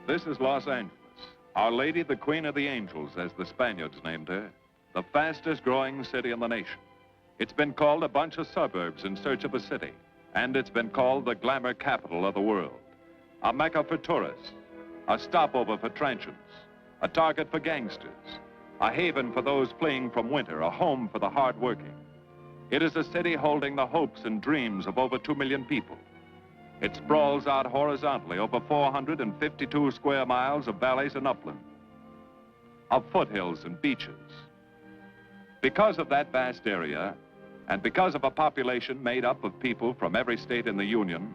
This is Los Angeles. Our Lady, the Queen of the Angels, as the Spaniards named her. The fastest growing city in the nation. It's been called a bunch of suburbs in search of a city. And it's been called the glamour capital of the world. A mecca for tourists. A stopover for transients. A target for gangsters. A haven for those fleeing from winter. A home for the hard-working. It is a city holding the hopes and dreams of over 2 million people. It sprawls out horizontally over 452 square miles of valleys and upland, of foothills and beaches. Because of that vast area, and because of a population made up of people from every state in the Union,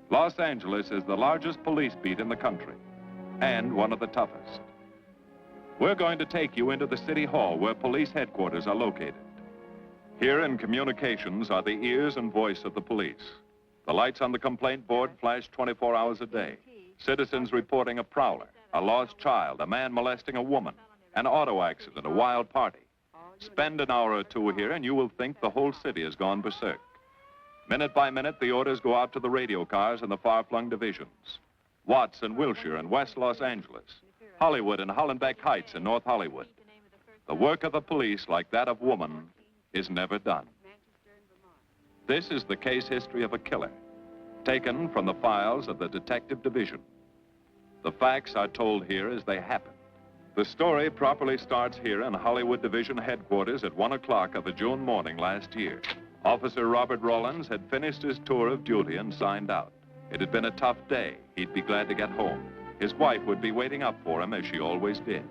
Los Angeles is the largest police beat in the country, and one of the toughest. We're going to take you into the city hall where police headquarters are located. Here in communications are the ears and voice of the police. The lights on the complaint board flash 24 hours a day. Citizens reporting a prowler, a lost child, a man molesting a woman, an auto accident, a wild party. Spend an hour or two here and you will think the whole city has gone berserk. Minute by minute, the orders go out to the radio cars in the far-flung divisions. Watts and Wilshire and West Los Angeles. Hollywood and Hollenbeck Heights in North Hollywood. The work of the police, like that of woman, is never done. This is the case history of a killer, taken from the files of the Detective Division. The facts are told here as they happen. The story properly starts here in Hollywood Division headquarters at 1 o'clock of a June morning last year. Officer Robert Rawlins had finished his tour of duty and signed out. It had been a tough day. He'd be glad to get home. His wife would be waiting up for him as she always did.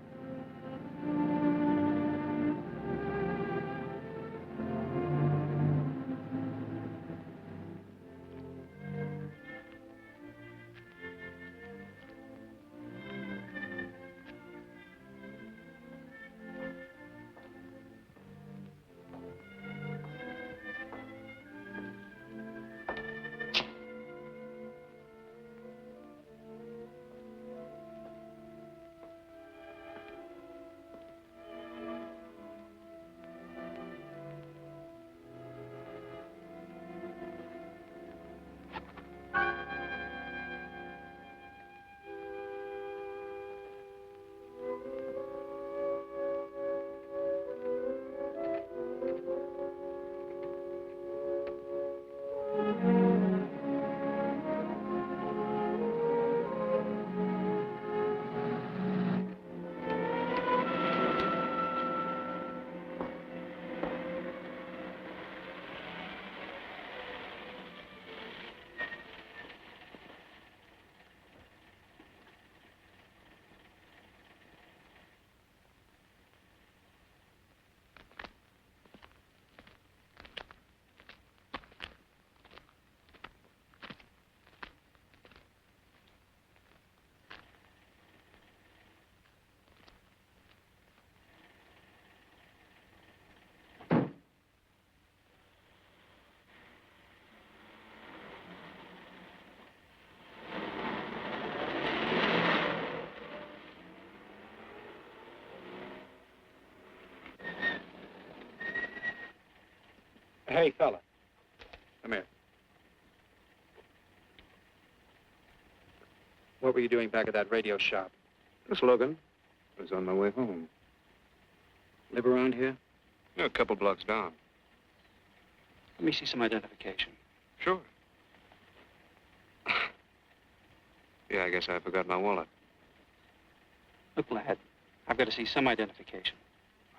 Hey, fella. Come here. What were you doing back at that radio shop? Just looking. I was on my way home. Live around here? Yeah, a couple blocks down. Let me see some identification. Sure. Yeah, I guess I forgot my wallet. Look, lad, I've got to see some identification.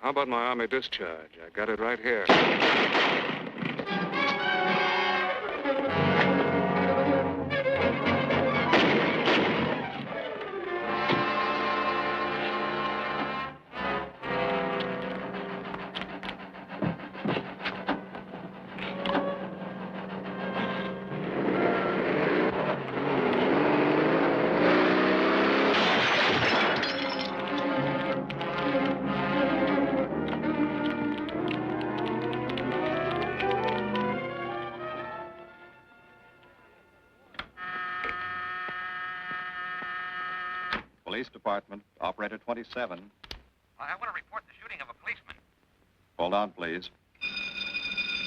How about my Army discharge? I got it right here. Police Department, Operator 27. I want to report the shooting of a policeman. Hold on, please.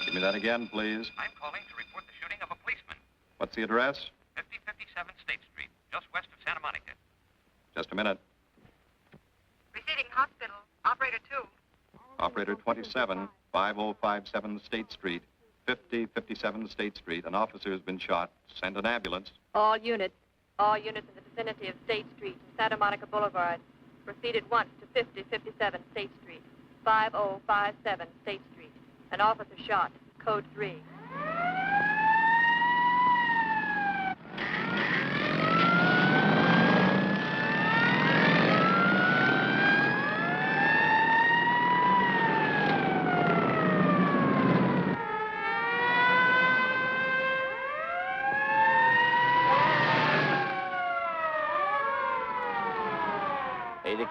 Give me that again, please. I'm calling to report the shooting of a policeman. What's the address? 5057 State Street, just west of Santa Monica. Just a minute. Receiving hospital. Operator 2. Operator 27, 5057 State Street, 5057 State Street. An officer has been shot. Send an ambulance. All units in the vicinity of State Street, Santa Monica Boulevard. Proceed at once to 5057 State Street, 5057 State Street. An officer shot. Code 3.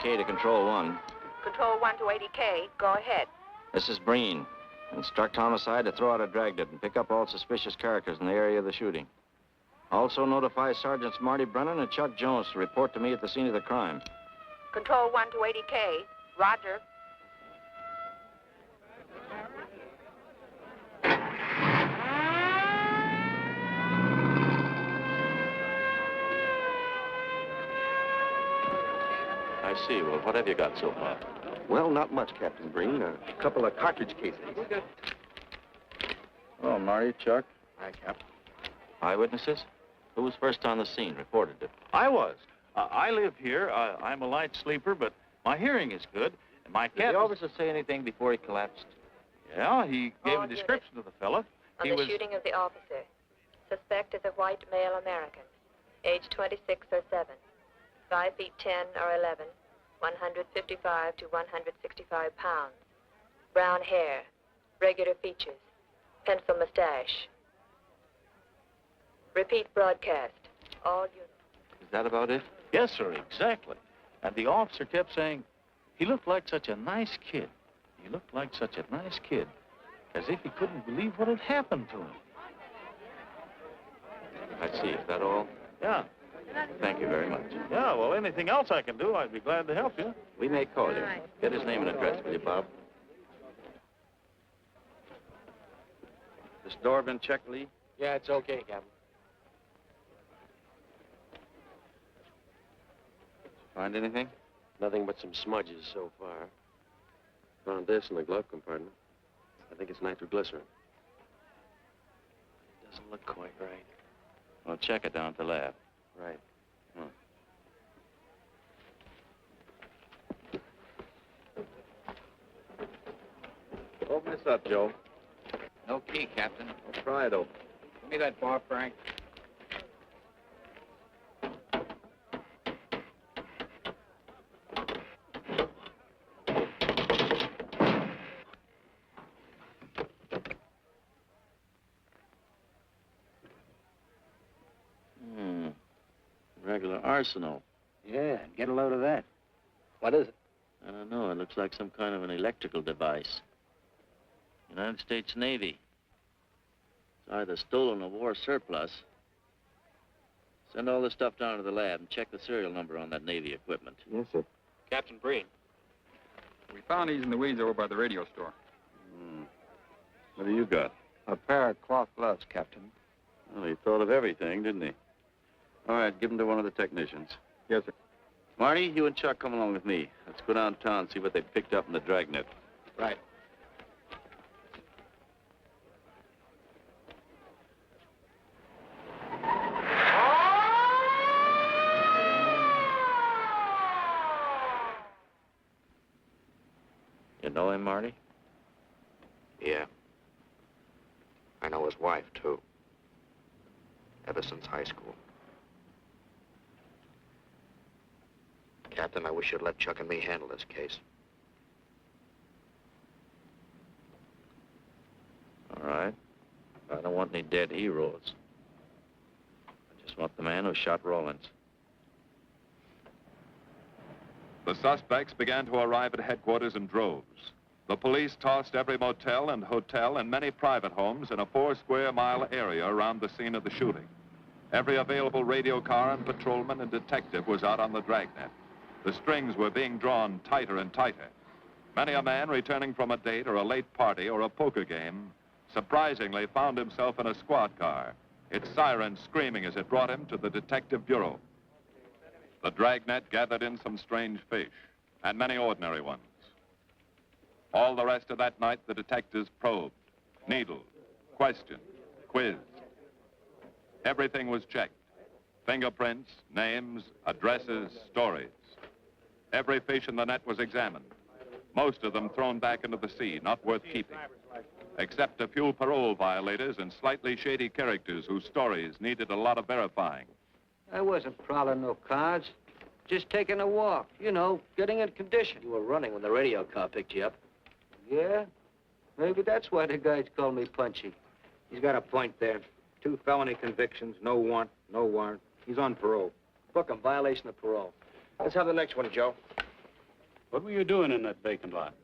K to Control 1. Control 1 to 80K. Go ahead. This is Breen. Instruct homicide to throw out a dragnet and pick up all suspicious characters in the area of the shooting. Also notify Sergeants Marty Brennan and Chuck Jones to report to me at the scene of the crime. Control 1 to 80K. Roger. I see. Well, what have you got so far? Well, not much, Captain Breen. A couple of cartridge cases. Oh, Marty, Chuck. Hi, Cap. Eyewitnesses? Who was first on the scene, reported it? I was. I live here. I'm a light sleeper, but my hearing is good. And my Did cat... the officer say anything before he collapsed? Yeah, he gave All a description of the fella. On He the was... shooting of the officer. Suspect is a white male American, age 26 or 7, 5 feet 10 or 11, 155 to 165 pounds, brown hair, regular features, pencil mustache. Repeat broadcast. All units. Is that about it? Yes, sir, exactly. And the officer kept saying, he looked like such a nice kid. He looked like such a nice kid. As if he couldn't believe what had happened to him. I see. Is that all? Yeah. Thank you very much. Yeah, well, anything else I can do, I'd be glad to help you. We may call you. Get his name and address, will you, Bob? This door been checked, Lee? Yeah, it's okay, Captain. Find anything? Nothing but some smudges so far. Found this in the glove compartment. I think it's nitroglycerin. Doesn't look quite right. Well, check it down at the lab. Right. Open this up, Joe. No key, Captain. Let's try it open. Give me that bar, Frank. Regular arsenal. Yeah, get a load of that. What is it? I don't know. It looks like some kind of an electrical device. United States Navy. It's either stolen or war surplus. Send all this stuff down to the lab and check the serial number on that Navy equipment. Yes, sir. Captain Breen. We found these in the weeds over by the radio store. What do you got? A pair of cloth gloves, Captain. Well, he thought of everything, didn't he? All right, give them to one of the technicians. Yes, sir. Marty, you and Chuck come along with me. Let's go downtown and see what they picked up in the dragnet. Right. You know him, Marty? Yeah. I know his wife, too. Ever since high school. Captain, I wish you'd let Chuck and me handle this case. All right. I don't want any dead heroes. I just want the man who shot Rawlins. The suspects began to arrive at headquarters in droves. The police tossed every motel and hotel and many private homes in a 4-square-mile area around the scene of the shooting. Every available radio car and patrolman and detective was out on the dragnet. The strings were being drawn tighter and tighter. Many a man returning from a date or a late party or a poker game surprisingly found himself in a squad car, its siren screaming as it brought him to the detective bureau. The dragnet gathered in some strange fish, and many ordinary ones. All the rest of that night, the detectives probed, needled, questioned, quizzed. Everything was checked. Fingerprints, names, addresses, stories. Every fish in the net was examined. Most of them thrown back into the sea, not worth keeping. Except a few parole violators and slightly shady characters whose stories needed a lot of verifying. I wasn't prowling no cars. Just taking a walk, you know, getting in condition. You were running when the radio car picked you up. Yeah? Maybe that's why the guys call me Punchy. He's got a point there. 2 felony convictions, no warrant, no warrant. He's on parole. Book him, violation of parole. Let's have the next one, Joe. What were you doing in that vacant lot?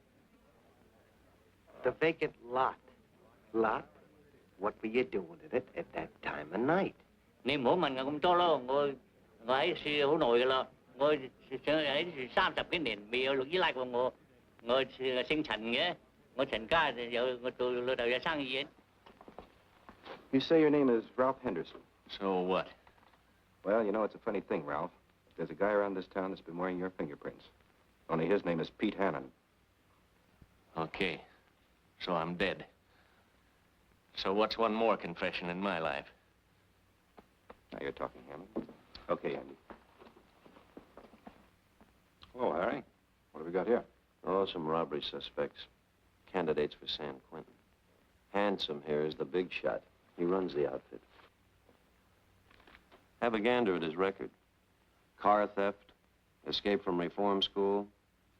The vacant lot. Lot? What were you doing in it at that time of night? Niệm mỗi mình cũng cho lo ngồi ngồi hữu nội là ngồi ấy 30 cái nền bị luật với lại của ngồi sinh thành nghĩa ngồi thành ca giờ ngồi từ lừa đầu sang gì. You say your name is Ralph Henderson. So what? Well, you know, it's a funny thing, Ralph. There's a guy around this town that's been wearing your fingerprints. Only his name is Pete Hannon. Okay. So I'm dead. So what's one more confession in my life? Now you're talking, Hannon. Okay, Andy. Oh, Harry. What have we got here? Oh, some robbery suspects. Candidates for San Quentin. Handsome here is the big shot. He runs the outfit. Have a gander at his record. Car theft, escape from reform school,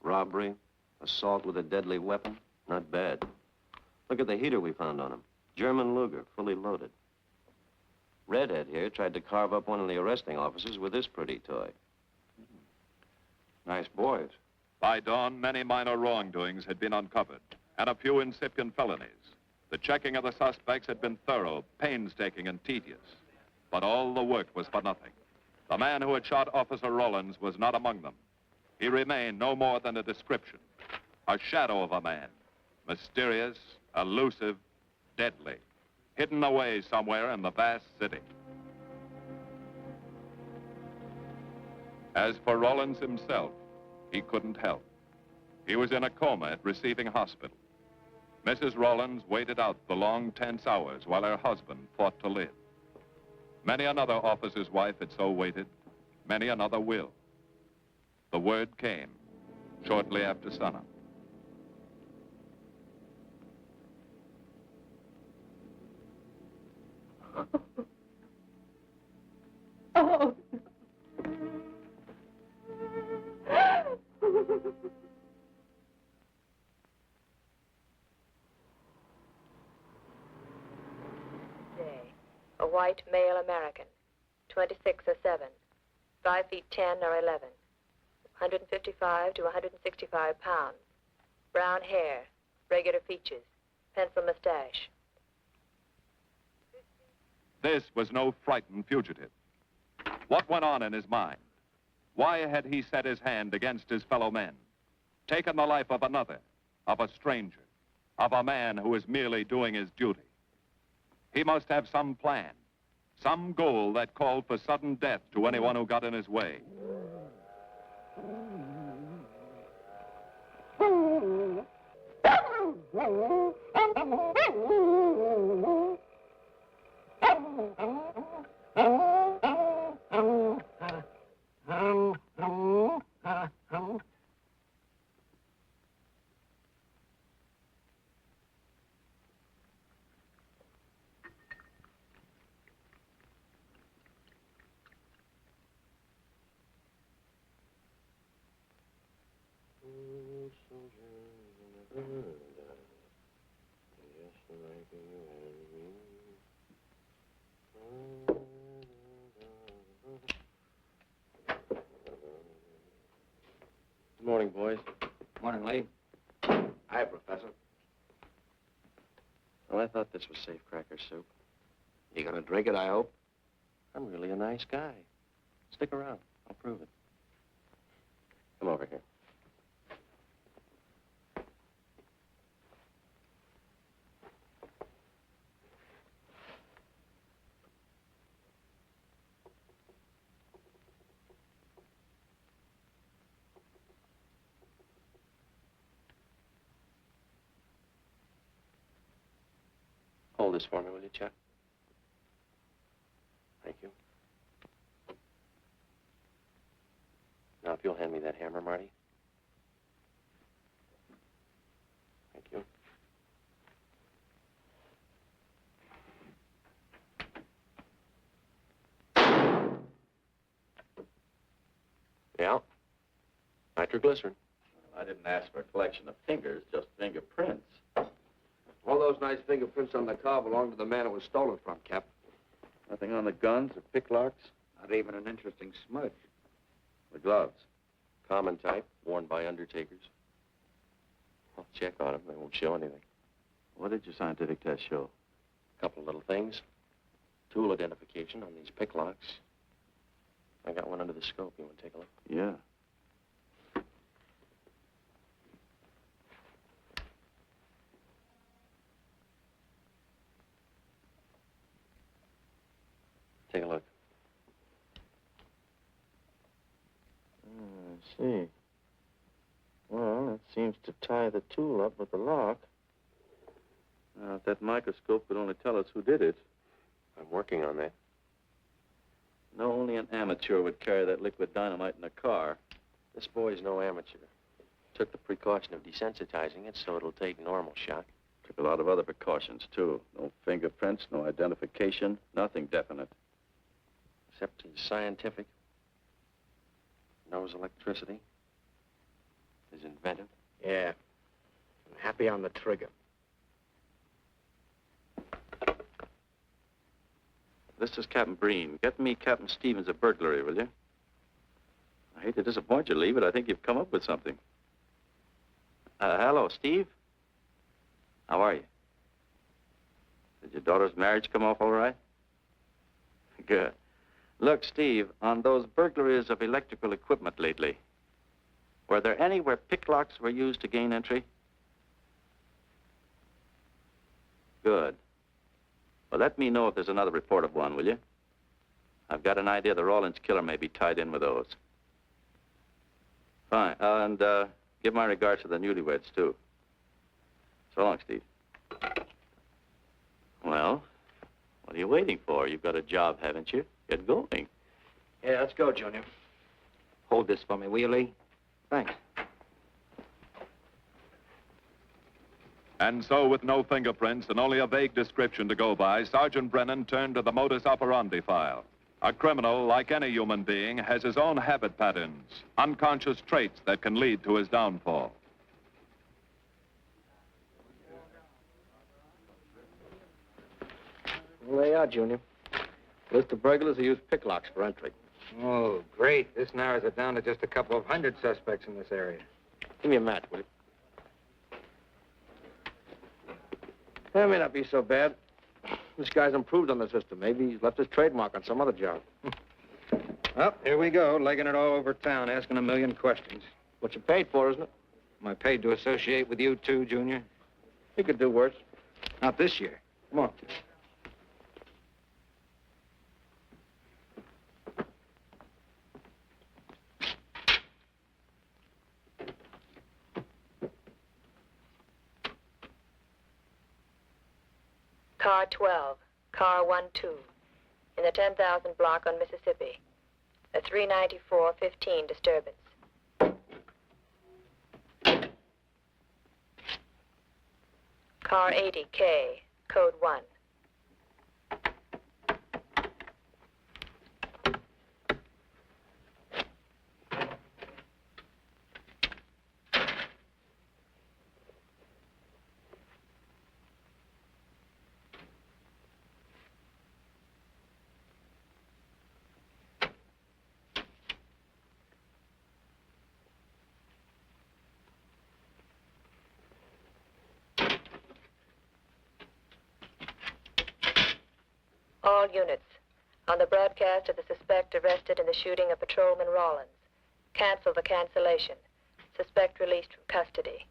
robbery, assault with a deadly weapon. Not bad. Look at the heater we found on him. German Luger, fully loaded. Redhead here tried to carve up one of the arresting officers with this pretty toy. Nice boys. By dawn, many minor wrongdoings had been uncovered, and a few incipient felonies. The checking of the suspects had been thorough, painstaking, and tedious. But all the work was for nothing. The man who had shot Officer Rollins was not among them. He remained no more than a description, a shadow of a man, mysterious, elusive, deadly, hidden away somewhere in the vast city. As for Rollins himself, he couldn't help. He was in a coma at receiving hospital. Mrs. Rollins waited out the long, tense hours while her husband fought to live. Many another officer's wife had so waited. Many another will. The word came shortly after sunup. Oh. A white male American, 26 or 7, 5 feet 10 or 11, 155 to 165 pounds, brown hair, regular features, pencil mustache. This was no frightened fugitive. What went on in his mind? Why had he set his hand against his fellow men, taken the life of another, of a stranger, of a man who was merely doing his duty? He must have some plan, some goal that called for sudden death to anyone who got in his way. Good morning, boys. Morning, Lee. Hi, Professor. Well, I thought this was safe cracker soup. You gonna drink it, I hope? I'm really a nice guy. Stick around. I'll prove it. Come over here. Hold this for me, will you, Chuck? Thank you. Now, if you'll hand me that hammer, Marty. Thank you. Yeah. Nitroglycerin. I didn't ask for a collection of fingers, just fingerprints. All those nice fingerprints on the car belong to the man it was stolen from, Cap. Nothing on the guns or picklocks? Not even an interesting smudge. The gloves? Common type, worn by undertakers. I'll check on them. They won't show anything. What did your scientific test show? A couple of little things. Tool identification on these picklocks. I got one under the scope. You want to take a look? Yeah. Take a look. I see. Well, it seems to tie the tool up with the lock. Now, if that microscope could only tell us who did it. I'm working on that. No, only an amateur would carry that liquid dynamite in a car. This boy's no amateur. Took the precaution of desensitizing it so it'll take normal shock. Took a lot of other precautions, too. No fingerprints, no identification, nothing definite. Except he's scientific. Knows electricity. Is inventive. Yeah. I'm happy on the trigger. This is Captain Breen. Get me Captain Stevens a burglary, will you? I hate to disappoint you, Lee, but I think you've come up with something. Hello, Steve. How are you? Did your daughter's marriage come off all right? Good. Look, Steve, on those burglaries of electrical equipment lately, were there any where picklocks were used to gain entry? Good. Well, let me know if there's another report of one, will you? I've got an idea the Rawlins killer may be tied in with those. Fine. And give my regards to the newlyweds, too. So long, Steve. Well, what are you waiting for? You've got a job, haven't you? Get going. Yeah, let's go, Junior. Hold this for me, will you, Lee? Thanks. And so, with no fingerprints and only a vague description to go by, Sergeant Brennan turned to the modus operandi file. A criminal, like any human being, has his own habit patterns, unconscious traits that can lead to his downfall. Well, there you are, Junior. List of burglars who use picklocks for entry. Oh, great. This narrows it down to just a couple of hundred suspects in this area. Give me a match, will you? That may not be so bad. This guy's improved on the system. Maybe he's left his trademark on some other job. Well, here we go, legging it all over town, asking a million questions. What you paid for, isn't it? Am I paid to associate with you, too, Junior? You could do worse. Not this year. Come on. Car 12, car 12, in the 10,000 block on Mississippi. A 394-15 disturbance. Car 80K, code 1. All units, on the broadcast of the suspect arrested in the shooting of Patrolman Rawlins. Cancel the cancellation. Suspect released from custody.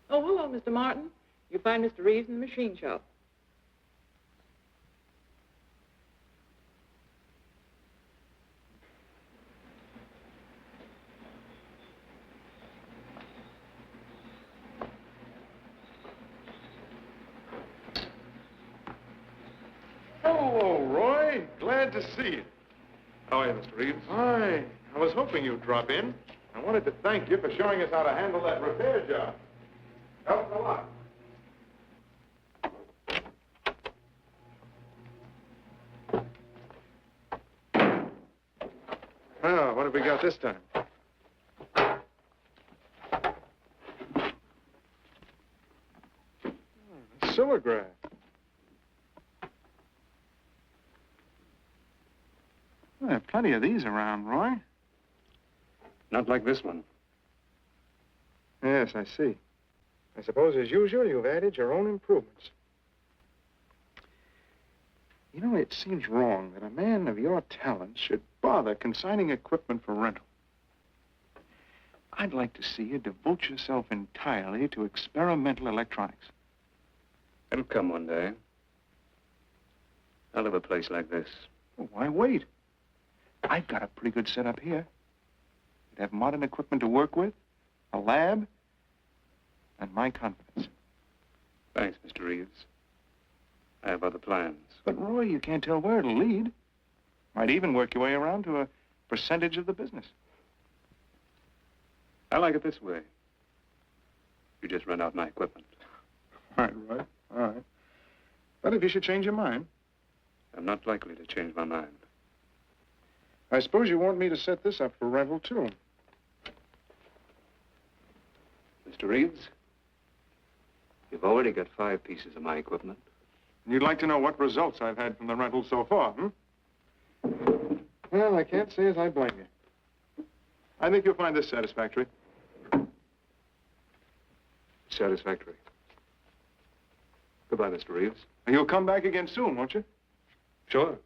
Oh, hello, Mr. Martin. You find Mr. Reeves in the machine shop. Hello, Roy. Glad to see you. How are you, Mr. Reeves? Hi. I was hoping you'd drop in. I wanted to thank you for showing us how to handle that repair job. Helped a lot. Well, what have we got this time? Silograph. Well, there are plenty of these around, Roy. Not like this one. Yes, I see. I suppose, as usual, you've added your own improvements. You know, it seems wrong that a man of your talents should bother consigning equipment for rental. I'd like to see you devote yourself entirely to experimental electronics. It'll come one day. I'll have a place like this. Well, why wait? I've got a pretty good setup here. You'd have modern equipment to work with, a lab, and my confidence. Thanks, Mr. Reeves. I have other plans. But, Roy, you can't tell where it'll lead. Might even work your way around to a percentage of the business. I like it this way. You just rent out my equipment. All right. All right. But if you should change your mind... I'm not likely to change my mind. I suppose you want me to set this up for rental, too. Mr. Reeves, you've already got 5 pieces of my equipment. And you'd like to know what results I've had from the rental so far, Well, I can't say as I blame you. I think you'll find this satisfactory. Satisfactory. Goodbye, Mr. Reeves. And you'll come back again soon, won't you? Sure.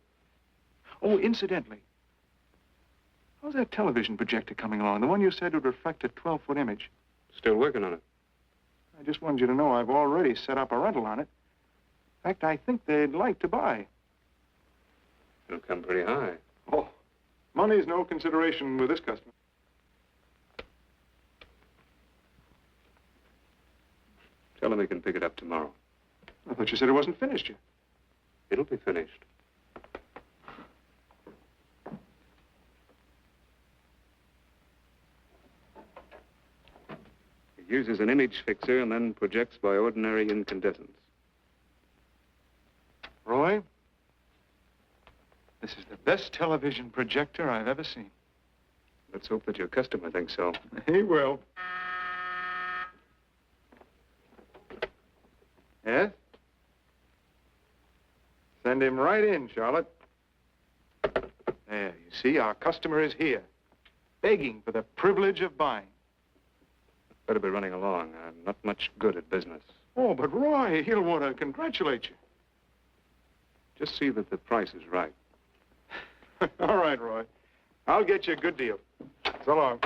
Oh, incidentally, how's that television projector coming along? The one you said would reflect a 12-foot image. Still working on it. I just wanted you to know I've already set up a rental on it. In fact, I think they'd like to buy. It'll come pretty high. Oh, money's no consideration with this customer. Tell him he can pick it up tomorrow. I thought you said it wasn't finished yet. It'll be finished. It uses an image fixer and then projects by ordinary incandescence. Roy, this is the best television projector I've ever seen. Let's hope that your customer thinks so. He will. Yes? Send him right in, Charlotte. There, you see, our customer is here, begging for the privilege of buying. Better be running along. I'm not much good at business. Oh, but Roy, he'll want to congratulate you. Just see that the price is right. All right, Roy. I'll get you a good deal. So long.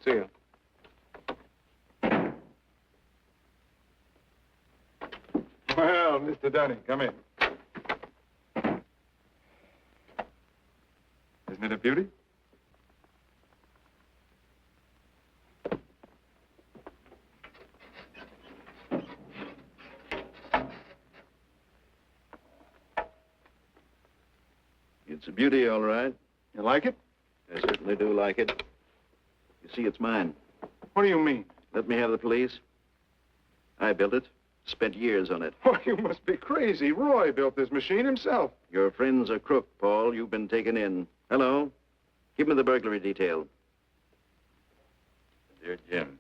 See you. Well, Mr. Dunning, come in. Isn't it a beauty? It's a beauty, all right. You like it? I certainly do like it. You see, it's mine. What do you mean? Let me have the police. I built it. Spent years on it. Oh, you must be crazy. Roy built this machine himself. Your friend's a crook, Paul. You've been taken in. Hello? Give me the burglary detail. Dear Jim,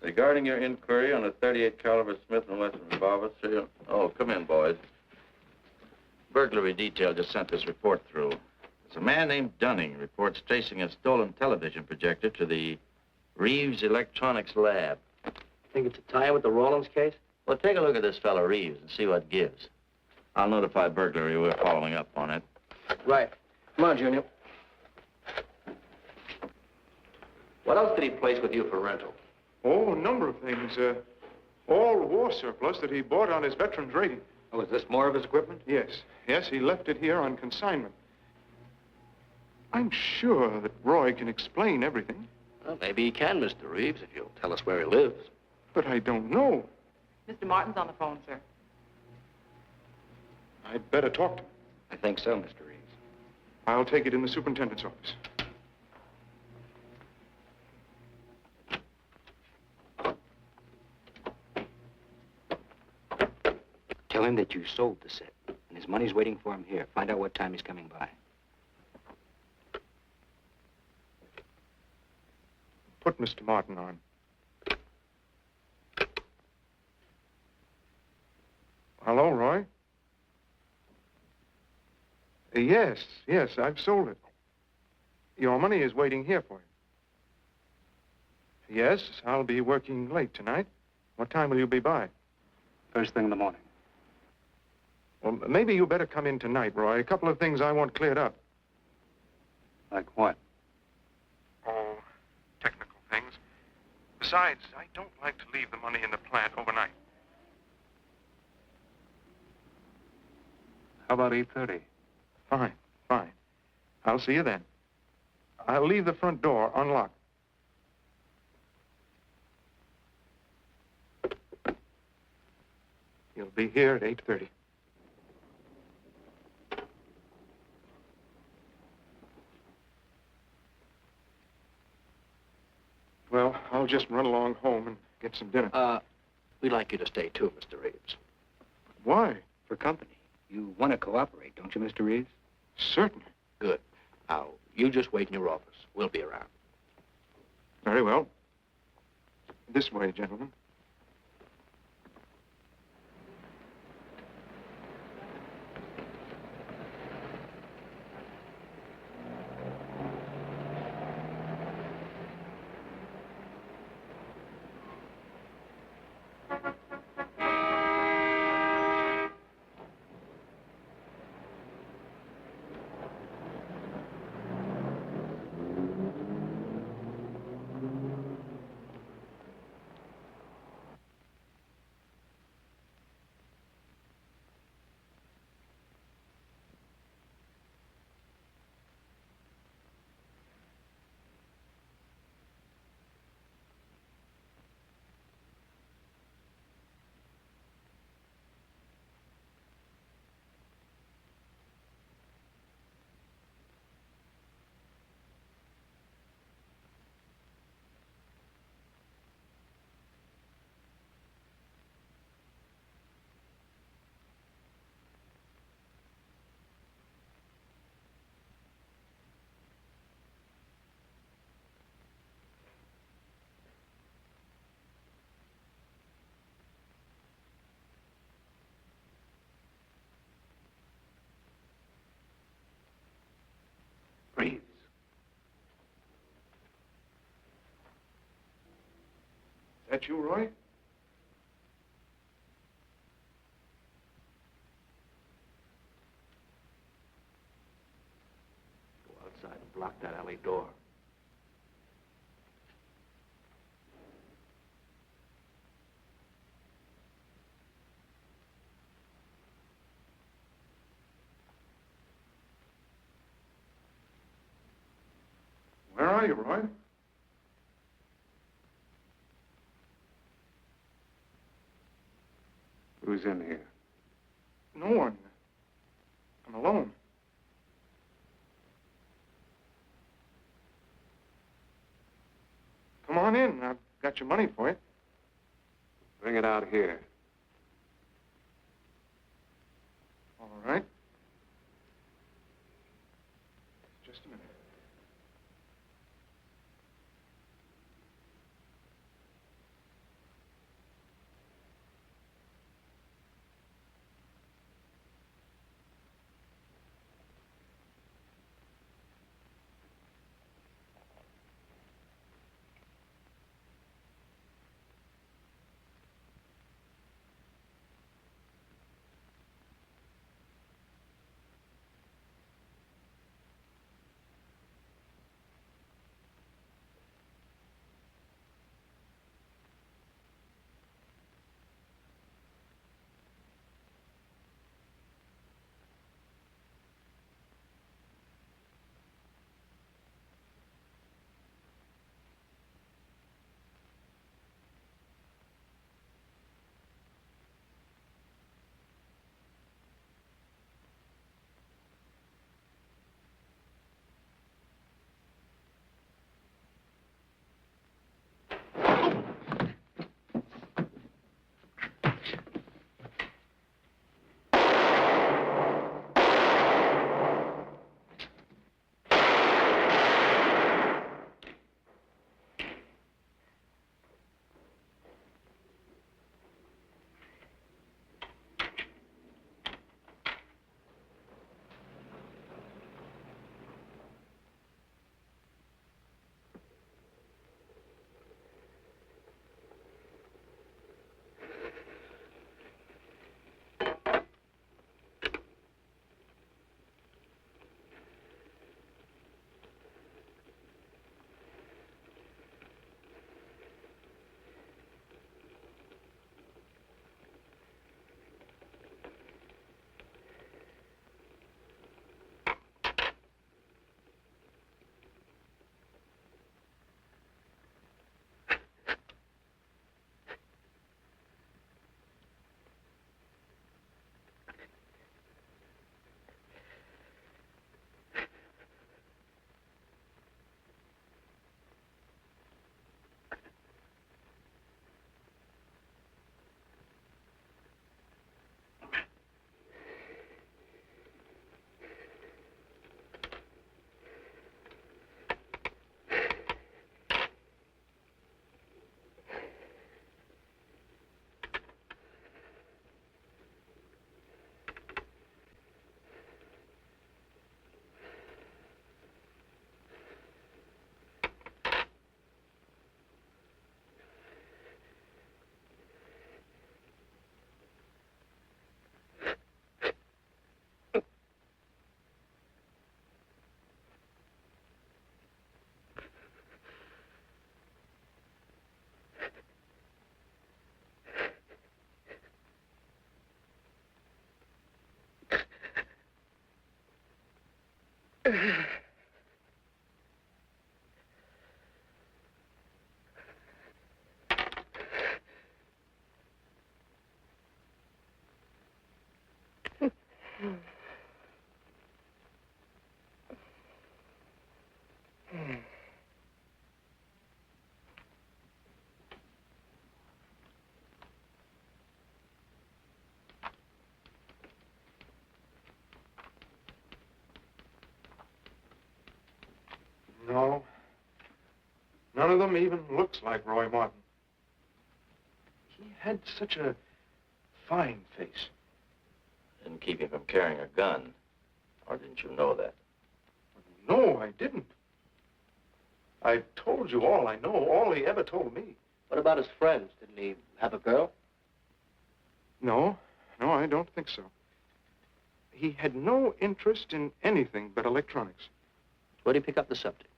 regarding your inquiry on a .38 caliber Smith & Wesson revolver, serial... Oh, come in, boys. Burglary detail just sent this report through. There's a man named Dunning reports tracing a stolen television projector to the Reeves Electronics Lab. Think it's a tie with the Rawlins case? Well, take a look at this fellow Reeves and see what gives. I'll notify burglary we're following up on it. Right. Come on, Junior. What else did he place with you for rental? Oh, a number of things. All war surplus that he bought on his veterans rating. Oh, is this more of his equipment? Yes. Yes, he left it here on consignment. I'm sure that Roy can explain everything. Well, maybe he can, Mr. Reeves, if you'll tell us where he lives. But I don't know. Mr. Martin's on the phone, sir. I'd better talk to him. I think so, Mr. Reeves. I'll take it in the superintendent's office. Tell him that you sold the set, and his money's waiting for him here. Find out what time he's coming by. Put Mr. Martin on. Hello, Roy? Yes, I've sold it. Your money is waiting here for you. Yes, I'll be working late tonight. What time will you be by? First thing in the morning. Well, maybe you better come in tonight, Roy. A couple of things I want cleared up. Like what? Oh, technical things. Besides, I don't like to leave the money in the plant overnight. How about 8:30? Fine. I'll see you then. I'll leave the front door unlocked. You'll be here at 8:30. Well, I'll just run along home and get some dinner. We'd like you to stay too, Mr. Reeves. Why? For company. You want to cooperate, don't you, Mr. Reeves? Certainly. Good. Now, you just wait in your office. We'll be around. Very well. This way, gentlemen. Reeves. Is that you, Roy? Go outside and block that alley door. Where are you, Roy? Who's in here? No one. I'm alone. Come on in. I've got your money for you. Bring it out here. All right. Just a minute. No. None of them even looks like Roy Martin. He had such a fine face. Didn't keep him from carrying a gun. Or didn't you know that? No, I didn't. I told you all I know, all he ever told me. What about his friends? Didn't he have a girl? No, I don't think so. He had no interest in anything but electronics. Where'd he pick up the subject?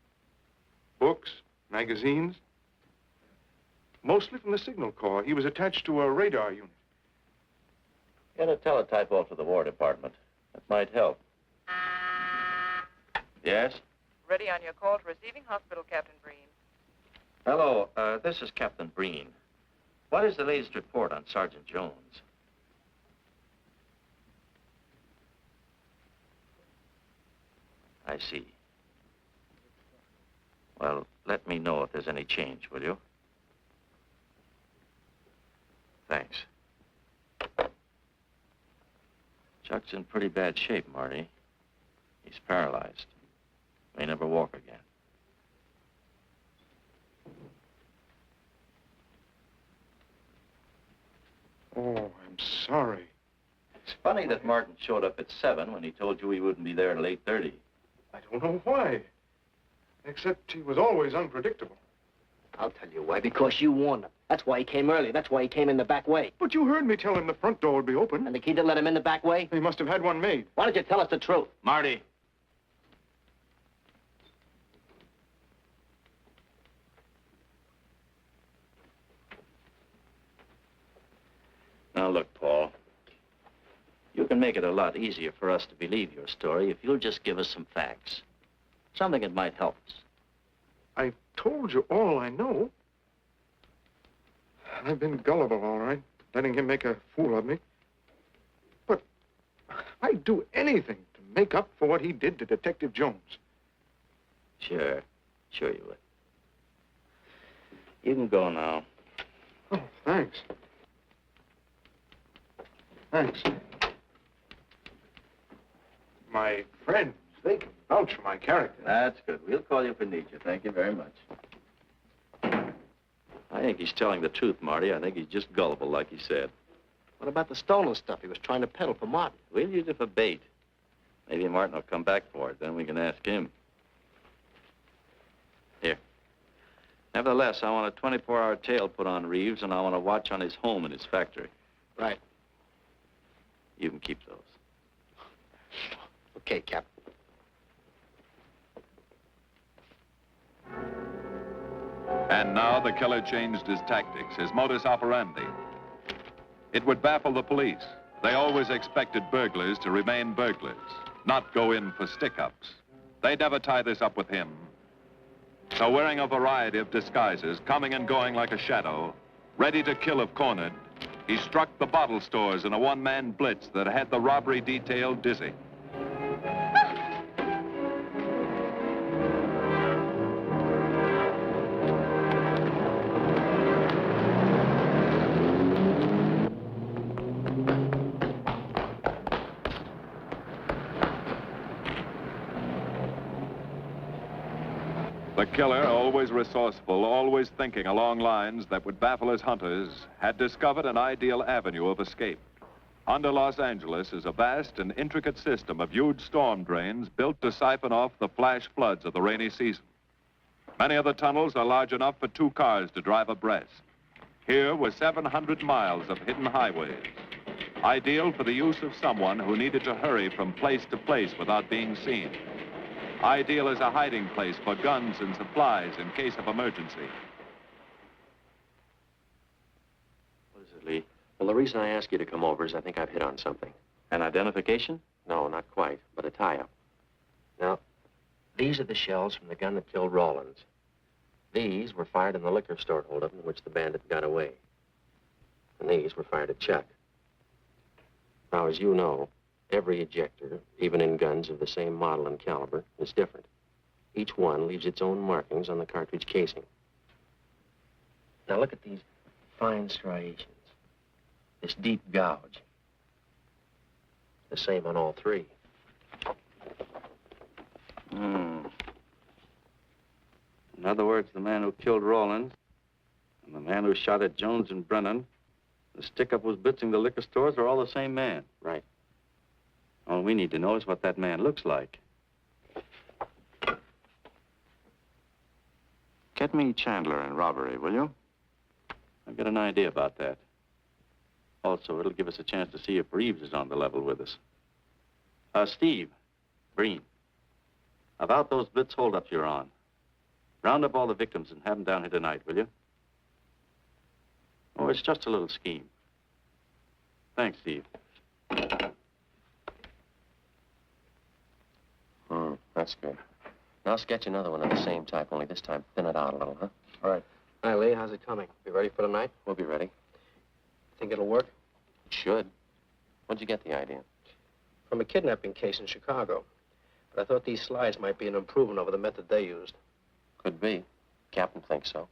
Books, magazines. Mostly from the Signal Corps. He was attached to a radar unit. Get a teletype off to the War Department. That might help. Yes? Ready on your call to receiving hospital, Captain Breen. Hello, this is Captain Breen. What is the latest report on Sergeant Jones? I see. Well, let me know if there's any change, will you? Thanks. Chuck's in pretty bad shape, Marty. He's paralyzed. May never walk again. Oh, I'm sorry. It's funny that Martin showed up at 7 when he told you he wouldn't be there till 8:30. I don't know why. Except he was always unpredictable. I'll tell you why. Because you warned him. That's why he came early. That's why he came in the back way. But you heard me tell him the front door would be open. And the key to let him in the back way? He must have had one made. Why don't you tell us the truth? Marty. Now, look, Paul. You can make it a lot easier for us to believe your story if you'll just give us some facts. Something that might help us. I told you all I know. I've been gullible, all right, letting him make a fool of me. But I'd do anything to make up for what he did to Detective Jones. Sure you would. You can go now. Oh, thanks. Thanks. My friends, they can vouch for my character. That's good. We'll call you if we need you. Thank you very much. I think he's telling the truth, Marty. I think he's just gullible, like he said. What about the stolen stuff he was trying to peddle for Martin? We'll use it for bait. Maybe Martin will come back for it. Then we can ask him. Here. Nevertheless, I want a 24-hour tail put on Reeves, and I want a watch on his home and his factory. Right. You can keep those. Okay, Cap. And now the killer changed his tactics, his modus operandi. It would baffle the police. They always expected burglars to remain burglars, not go in for stick-ups. They'd never tie this up with him. So wearing a variety of disguises, coming and going like a shadow, ready to kill if cornered, he struck the bottle stores in a one-man blitz that had the robbery detail dizzy. The killer, always resourceful, always thinking along lines that would baffle his hunters, had discovered an ideal avenue of escape. Under Los Angeles is a vast and intricate system of huge storm drains built to siphon off the flash floods of the rainy season. Many of the tunnels are large enough for 2 cars to drive abreast. Here were 700 miles of hidden highways, ideal for the use of someone who needed to hurry from place to place without being seen. Ideal as a hiding place for guns and supplies in case of emergency. What is it, Lee? Well, the reason I asked you to come over is I think I've hit on something. An identification? No, not quite, but a tie-up. Now, These are the shells from the gun that killed Rawlins. These were fired in the liquor store holdup in which the bandit got away. And these were fired at Chuck. Now, as you know, every ejector, even in guns of the same model and caliber, is different. Each one leaves its own markings on the cartridge casing. Now, look at these fine striations. This deep gouge. The same on all three. In other words, the man who killed Rawlins and the man who shot at Jones and Brennan, the stick-up who's blitzing the liquor stores are all the same man. Right. All we need to know is what that man looks like. Get me Chandler and robbery, will you? I've got an idea about that. Also, it'll give us a chance to see if Reeves is on the level with us. Steve, Breen, about those blitz holdups you're on. Round up all the victims and have them down here tonight, will you? Oh, it's just a little scheme. Thanks, Steve. That's good. Now, I'll sketch another one of the same type, only this time thin it out a little, huh? All right. Hi, Lee. How's it coming? Be ready for tonight? We'll be ready. Think it'll work? It should. When'd you get the idea? From a kidnapping case in Chicago. But I thought these slides might be an improvement over the method they used. Could be. Captain thinks so.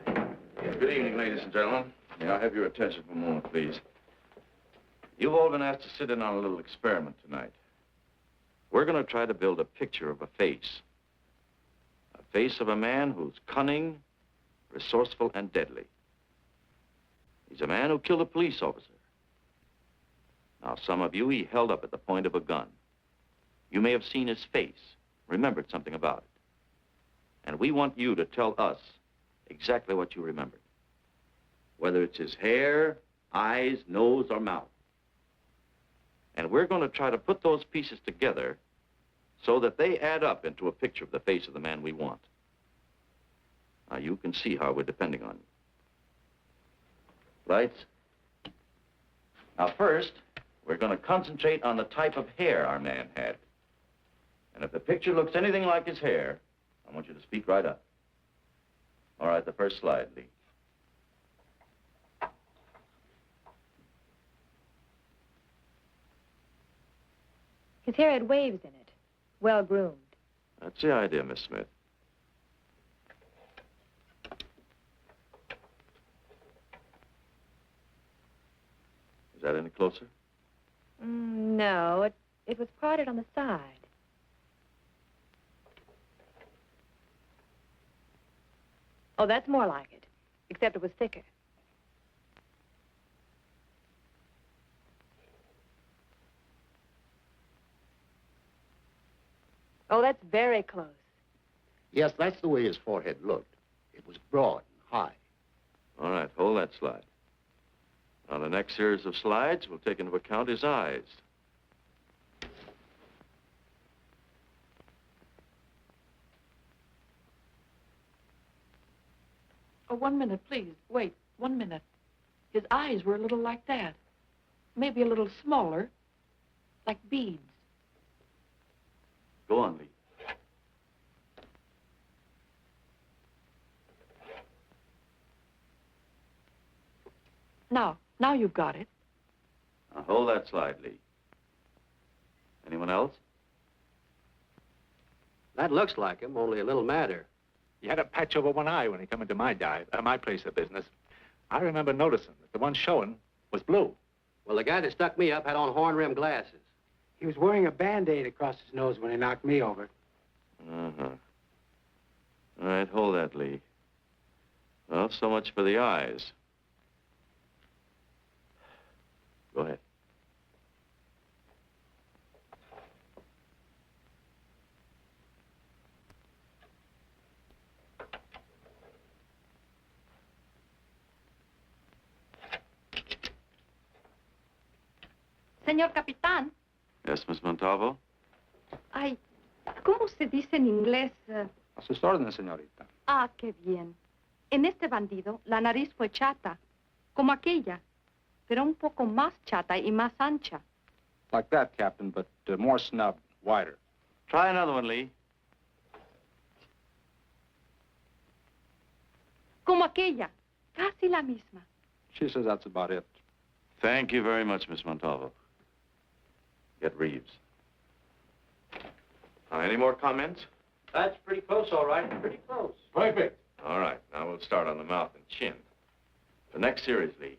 Good evening, ladies and gentlemen. May I have your attention for a moment, please? You've all been asked to sit in on a little experiment tonight. We're going to try to build a picture of a face. A face of a man who's cunning, resourceful, and deadly. He's a man who killed a police officer. Now, some of you he held up at the point of a gun. You may have seen his face, remembered something about it. And we want you to tell us exactly what you remembered. Whether it's his hair, eyes, nose, or mouth. And we're going to try to put those pieces together so that they add up into a picture of the face of the man we want. Now, you can see how we're depending on you. Lights? Now, first, we're going to concentrate on the type of hair our man had. And if the picture looks anything like his hair, I want you to speak right up. All right, the first slide, Lee. His hair had waves in it, well-groomed. That's the idea, Miss Smith. Is that any closer? No, it was parted on the side. Oh, that's more like it, except it was thicker. Oh, that's very close. Yes, that's the way his forehead looked. It was broad and high. All right, hold that slide. On the next series of slides, we'll take into account his eyes. Oh, 1 minute, please. Wait, 1 minute. His eyes were a little like that. Maybe a little smaller, like beads. Go on, Lee. Now you've got it. Now, hold that slide, Lee. Anyone else? That looks like him, only a little madder. He had a patch over one eye when he come into my place of business. I remember noticing that the one showing was blue. Well, the guy that stuck me up had on horn-rimmed glasses. He was wearing a Band-Aid across his nose when he knocked me over. Uh-huh. All right, hold that, Lee. Well, so much for the eyes. Go ahead. Señor Capitán. Yes, Miss Montalvo? Ay, ¿cómo se dice en inglés? A sus órdenes, señorita. Ah, qué bien. En este bandido, la nariz fue chata, como aquella, pero un poco más chata y más ancha. Like that, Captain, but more snubbed, wider. Try another one, Lee. Como aquella. Casi la misma. She says that's about it. Thank you very much, Miss Montalvo. Get Reeves. Any more comments? That's pretty close, all right. Pretty close. Perfect. All right, now we'll start on the mouth and chin. The next series, Lee.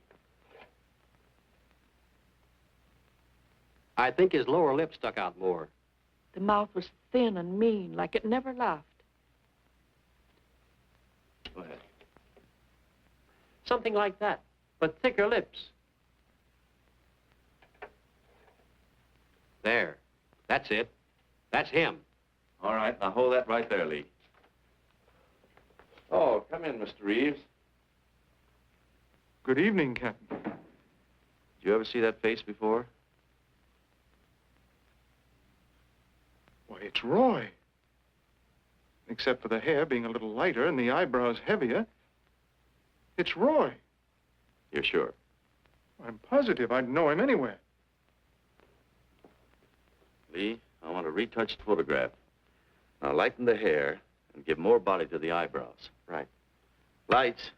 I think his lower lip stuck out more. The mouth was thin and mean, like it never laughed. Go ahead. Something like that, but thicker lips. There. That's it. That's him. All right, now hold that right there, Lee. Oh, come in, Mr. Reeves. Good evening, Captain. Did you ever see that face before? Why, it's Roy. Except for the hair being a little lighter and the eyebrows heavier, it's Roy. You're sure? I'm positive I'd know him anywhere. Lee, I want a retouched photograph. Now lighten the hair and give more body to the eyebrows. Right. Lights.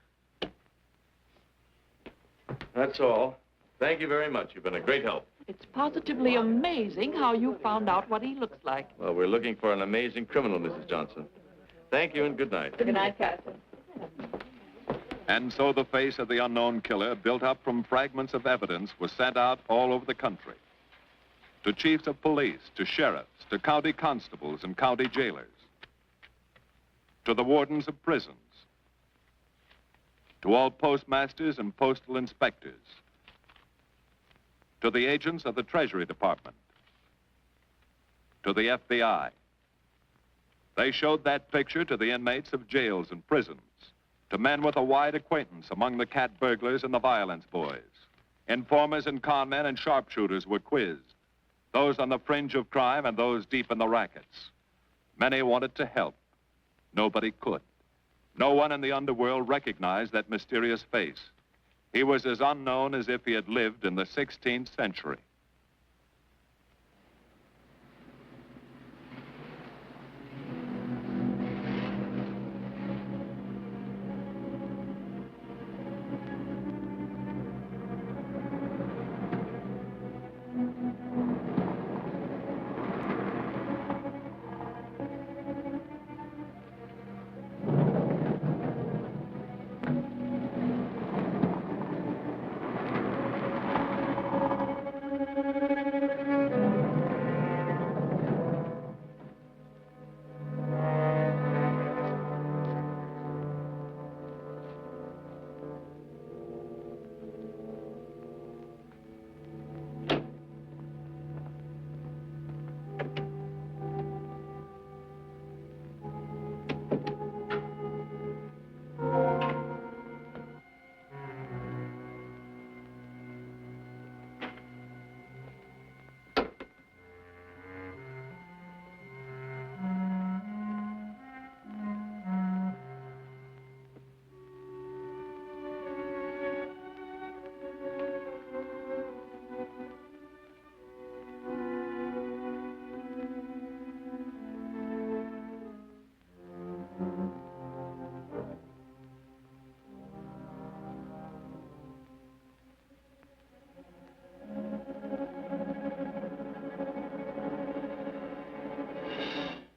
That's all. Thank you very much. You've been a great help. It's positively amazing how you found out what he looks like. Well, we're looking for an amazing criminal, Mrs. Johnson. Thank you and good night. Good night, Captain. And so the face of the unknown killer, built up from fragments of evidence, was sent out all over the country. To chiefs of police, to sheriffs, to county constables and county jailers, to the wardens of prisons, to all postmasters and postal inspectors, to the agents of the Treasury Department, to the FBI. They showed that picture to the inmates of jails and prisons, to men with a wide acquaintance among the cat burglars and the violence boys. Informers and con men and sharpshooters were quizzed, those on the fringe of crime and those deep in the rackets. Many wanted to help. Nobody could. No one in the underworld recognized that mysterious face. He was as unknown as if he had lived in the 16th century.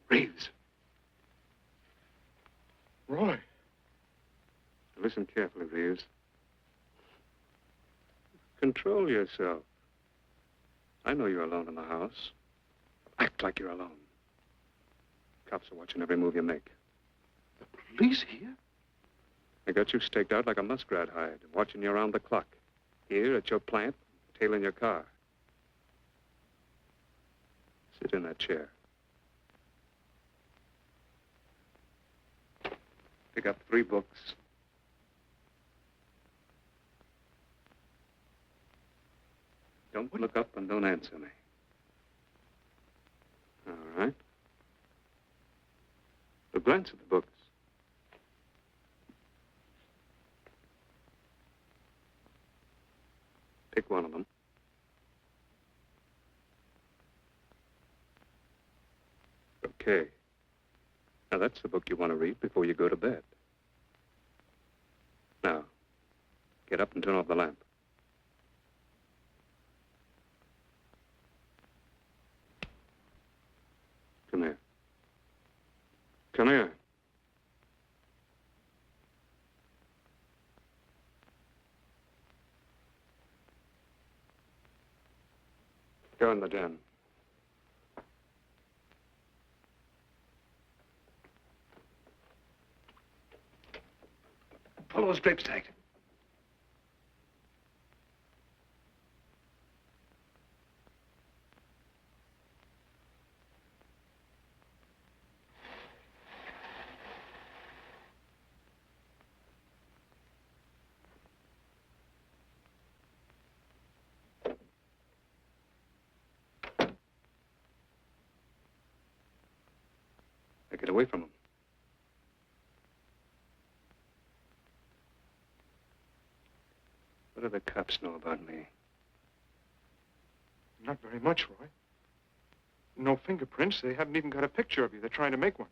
Reeves. Roy. Listen carefully, Reeves. Control yourself. I know you're alone in the house. Act like you're alone. Cops are watching every move you make. The police here? They got you staked out like a muskrat hide, watching you around the clock. Here at your plant, tailing your car. Sit in that chair. Pick up 3 books. Don't look up and don't answer me. All right. But glance at the books. Pick one of them. Okay. Now, that's the book you want to read before you go to bed. Now, get up and turn off the lamp. Come here. Come here. Go in the den. Pull those drapes tight. Now get away from him. What do the cops know about me? Not very much, Roy. No fingerprints. They haven't even got a picture of you. They're trying to make one.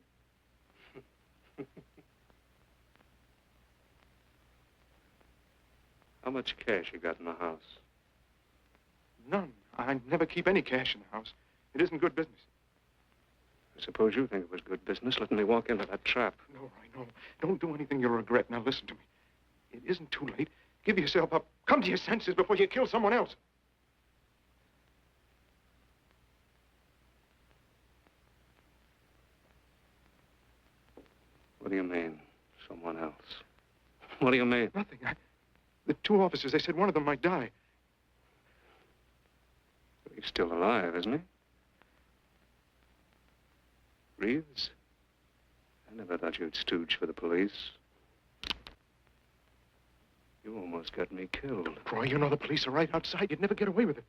How much cash you got in the house? None. I never keep any cash in the house. It isn't good business. I suppose you think it was good business letting me walk into that trap. No, Roy, no. Don't do anything you'll regret. Now, listen to me. It isn't too late. Give yourself up. Come to your senses before you kill someone else. What do you mean, someone else? What do you mean? Nothing. The two officers, they said one of them might die. He's still alive, isn't he? Reeves? I never thought you'd stooge for the police. You almost got me killed. Roy, you know the police are right outside. You'd never get away with it.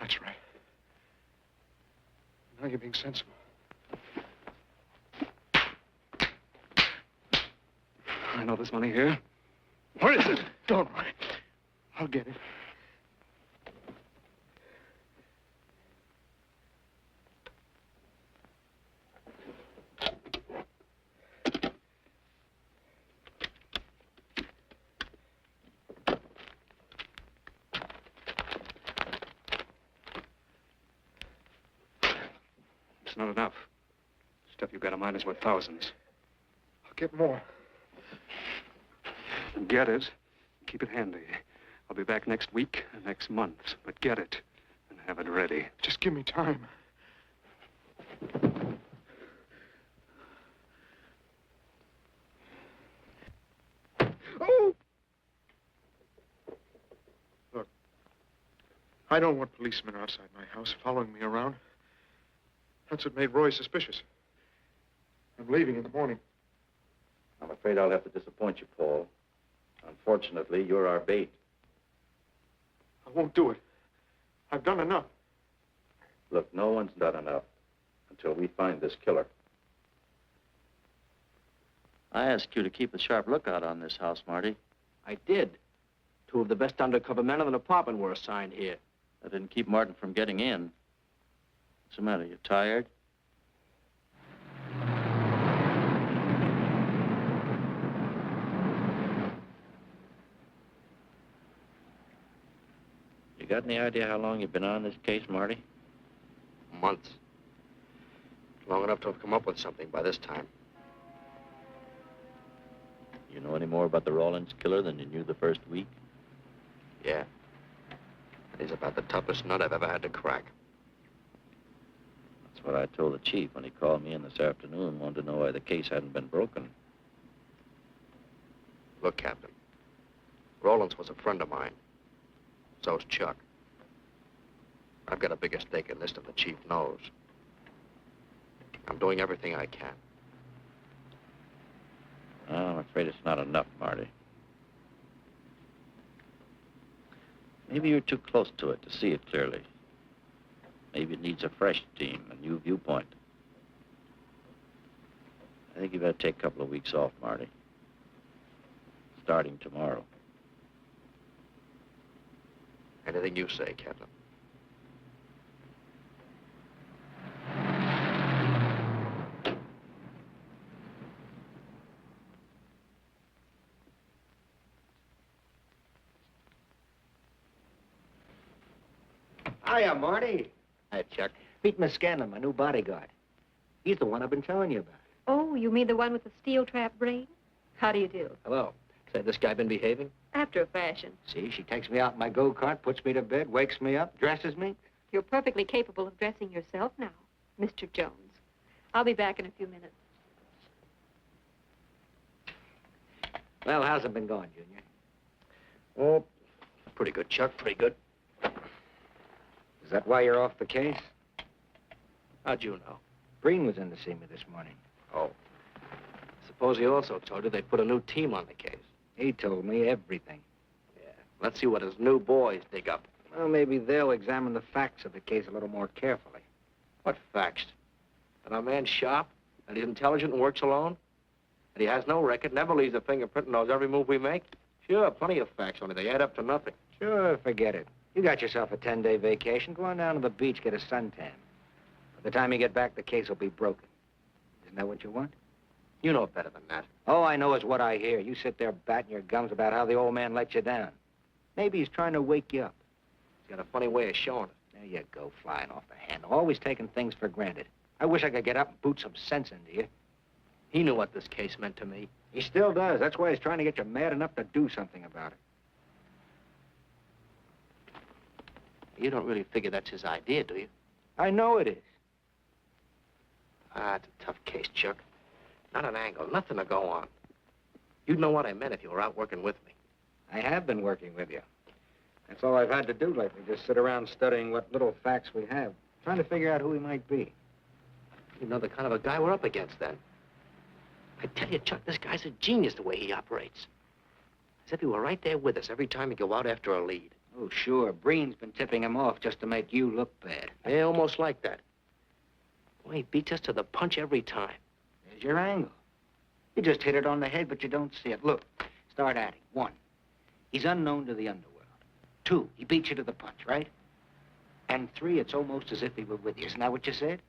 That's right. Now you're being sensible. I know there's money here. Where is it? Don't worry. I'll get it. It's not enough. Stuff you got in mind is worth thousands. I'll get more. Get it. Keep it handy. I'll be back next week, next month. But get it and have it ready. Just give me time. Oh! Look, I don't want policemen outside my house following me around. That's what made Roy suspicious. I'm leaving in the morning. I'm afraid I'll have to disappoint you, Paul. Unfortunately, you're our bait. I won't do it. I've done enough. Look, no one's done enough until we find this killer. I asked you to keep a sharp lookout on this house, Marty. I did. Two of the best undercover men in the department were assigned here. That didn't keep Martin from getting in. What's the matter? You tired? You got any idea how long you've been on this case, Marty? Months. Long enough to have come up with something by this time. You know any more about the Rawlins killer than you knew the first week? Yeah. He's about the toughest nut I've ever had to crack. That's what I told the chief when he called me in this afternoon and wanted to know why the case hadn't been broken. Look, Captain. Rawlins was a friend of mine. So's Chuck. I've got a bigger stake in this than the chief knows. I'm doing everything I can. Oh, I'm afraid it's not enough, Marty. Maybe you're too close to it to see it clearly. Maybe it needs a fresh team, a new viewpoint. I think you better take a couple of weeks off, Marty. Starting tomorrow. Anything you say, Captain. Hiya, Marty. Hi, Chuck. Meet Miss Scanlon, my new bodyguard. He's the one I've been telling you about. Oh, you mean the one with the steel trap brain? How do you do? Hello. Say, this guy been behaving? After a fashion. See, she takes me out in my go-kart, puts me to bed, wakes me up, dresses me. You're perfectly capable of dressing yourself now, Mr. Jones. I'll be back in a few minutes. Well, how's it been going, Junior? Oh, pretty good, Chuck, pretty good. Is that why you're off the case? How'd you know? Breen was in to see me this morning. Oh. Suppose he also told you they put a new team on the case. He told me everything. Yeah. Let's see what his new boys dig up. Well, maybe they'll examine the facts of the case a little more carefully. What facts? That our man's sharp, that he's intelligent and works alone, that he has no record, never leaves a fingerprint and knows every move we make? Sure, plenty of facts, only they add up to nothing. Sure, forget it. You got yourself a 10-day vacation. Go on down to the beach, get a suntan. By the time you get back, the case will be broken. Isn't that what you want? You know better than that. All I know is what I hear. You sit there batting your gums about how the old man let you down. Maybe he's trying to wake you up. He's got a funny way of showing it. There you go, flying off the handle. Always taking things for granted. I wish I could get up and boot some sense into you. He knew what this case meant to me. He still does. That's why he's trying to get you mad enough to do something about it. You don't really figure that's his idea, do you? I know it is. Ah, it's a tough case, Chuck. Not an angle, nothing to go on. You'd know what I meant if you were out working with me. I have been working with you. That's all I've had to do lately, just sit around studying what little facts we have, trying to figure out who he might be. You know the kind of a guy we're up against, then. I tell you, Chuck, this guy's a genius the way he operates. As if he were right there with us every time we go out after a lead. Oh, sure. Breen's been tipping him off just to make you look bad. Yeah, almost like that. Well, he beats us to the punch every time. There's your angle. You just hit it on the head, but you don't see it. Look, start adding. 1, he's unknown to the underworld. 2, he beats you to the punch, right? And 3, it's almost as if he were with you. Isn't that what you said?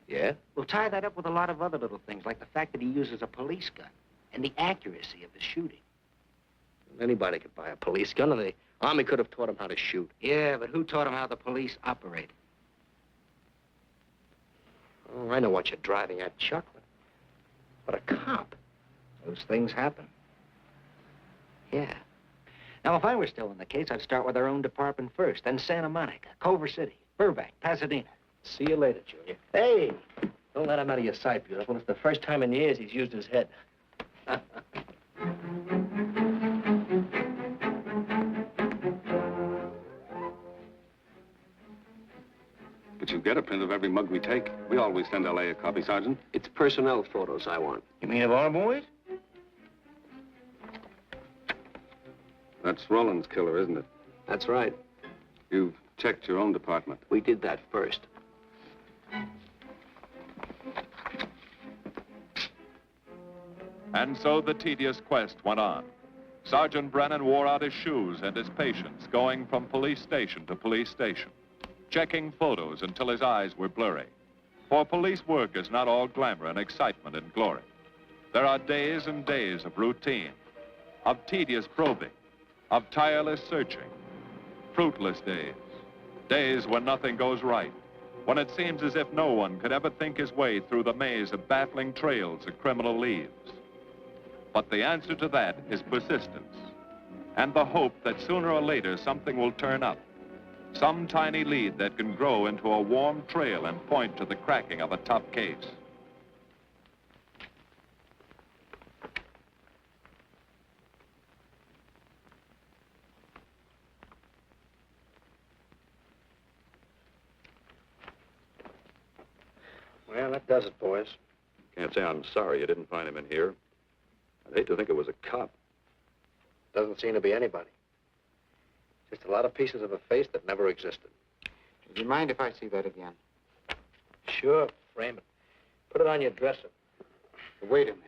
Yeah? Well, tie that up with a lot of other little things, like the fact that he uses a police gun and the accuracy of his shooting. Anybody could buy a police gun, and the Army could have taught him how to shoot. Yeah, but who taught him how the police operate? Oh, I know what you're driving at, Chuck. But a cop. Those things happen. Yeah. Now, if I were still in the case, I'd start with our own department first, then Santa Monica, Culver City, Burbank, Pasadena. See you later, Junior. Hey! Don't let him out of your sight, beautiful. It's the first time in years he's used his head. But you get a print of every mug we take. We always send L.A. a copy, Sergeant. It's personnel photos I want. You mean of our boys? That's Roland's killer, isn't it? That's right. You've checked your own department. We did that first. And so the tedious quest went on. Sergeant Brennan wore out his shoes and his patience, going from police station to police station, checking photos until his eyes were blurry. For police work is not all glamour and excitement and glory. There are days and days of routine, of tedious probing, of tireless searching, fruitless days, days when nothing goes right, when it seems as if no one could ever think his way through the maze of baffling trails a criminal leaves. But the answer to that is persistence, and the hope that sooner or later something will turn up, some tiny lead that can grow into a warm trail and point to the cracking of a tough case. Well, that does it, boys. Can't say I'm sorry you didn't find him in here. I'd hate to think it was a cop. Doesn't seem to be anybody. Just a lot of pieces of a face that never existed. Do you mind if I see that again? Sure, frame it. Put it on your dresser. Wait a minute.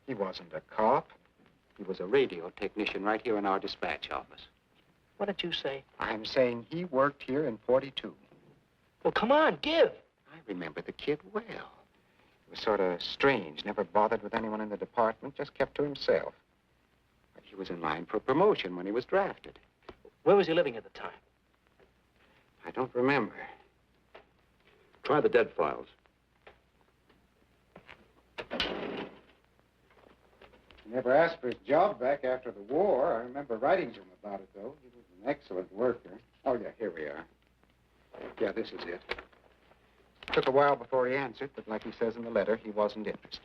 He wasn't a cop. He was a radio technician right here in our dispatch office. What did you say? I'm saying he worked here in 42. Well, come on, give. I remember the kid well. He was sort of strange, never bothered with anyone in the department, just kept to himself. But he was in line for promotion when he was drafted. Where was he living at the time? I don't remember. Try the dead files. He never asked for his job back after the war. I remember writing to him about it, though. He was an excellent worker. Oh, yeah, here we are. Yeah, this is it. Took a while before he answered, but like he says in the letter, he wasn't interested.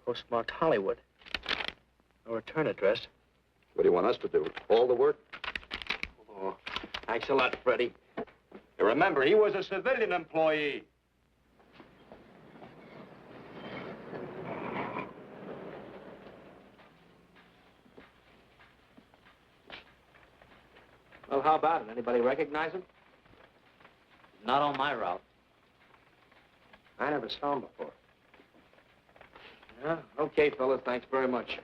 Postmarked Hollywood. No return address. What do you want us to do? All the work? Oh, thanks a lot, Freddie. You remember, he was a civilian employee. Well, how about it? Anybody recognize him? Not on my route. I never saw him before. Yeah, okay, fellas, thanks very much.